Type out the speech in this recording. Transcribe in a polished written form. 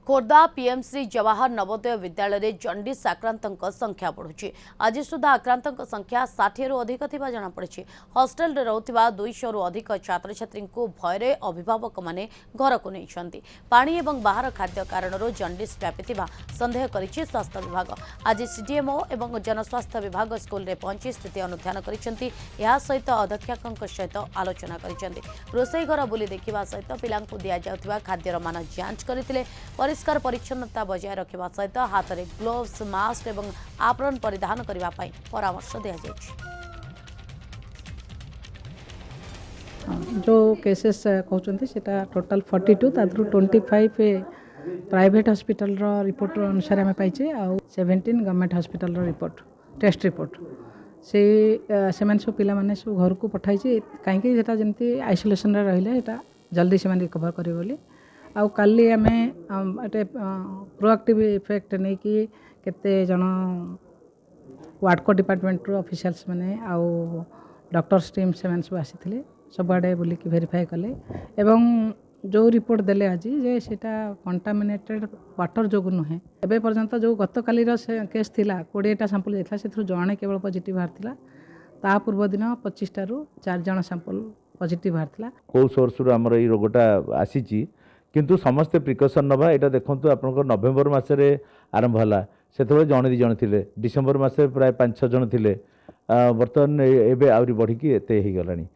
Khordha PMC Jawahar Navodaya Vidyalaya में जंडिस आक्रांत संख्या बढ़ुची। आज सुधा आक्रांत संख्या 60 रु अधिक जमापड़ी। हॉस्टेल रे रहुथिबा 200 रु अधिक छात्र छात्री भयरे अभिभावक माने घर को नहीं पानी एवं बाहर खाद्य कारण जंडिस व्यापी संदेह करिछि स्वास्थ्य विभाग। आज सीडीएमओ एवं जनस्वास्थ्य विभाग स्कूल रे पहुंची स्थिति अनुध्यान करिसेंती। या सहित अध्यक्षक सहित आलोचना करिसेंती। रोसई घर बुली देखिबा सहित पिलांकु दिया जाउथिबा खाद्यर मान जांच करथिले। परिष्कार परिच्छन्नता बजाय रखा सहित हाथ में ग्लोव्स मास्क और आपरन परिधान करने परामर्श दिया जो केसेस कहते हैं टोटाल 42 तादरू 25 प्राइवेट हॉस्पिटल रिपोर्ट अनुसार आम पाइचे आउ 17 government hospital report test report से सब पिला माने सब घर को पठाई कहीं जमी आइसोलेशन रही जल्दी से रिकवर करेंगे बोली आउ काली आम एटे प्रोएक्टिव इफेक्ट नहीं कि केते जन वार्डको डिपार्टमेंट ऑफिशियल्स माने आउ डॉक्टर्स टीम से सब आसी सबआड़े बुलिकी वेरीफाई कले एवं जो रिपोर्ट देले आज जे सेटा कंटामिनेटेड वाटर जो नुहे एबे पर्यंत जो गत काली केस थिला 20टा सैंपल जाइथिला से जणे केवल पॉजिटिव बाहरथिला ता पूर्व दिन 25 रु 4 जण सैंपल पॉजिटिव बाहरथिला। को सोर्स रु हमर ई रोगटा आसीची किंतु समस्ते प्रिकसन नवा यहाँ देखूँ आप नवेम्बर मसरे आरंभ है से जड़े दी जन थे डिसेम्बर मस प्राय 5-6 जन थे बर्तमान एवं आहरी बढ़ी एत हो गलानी।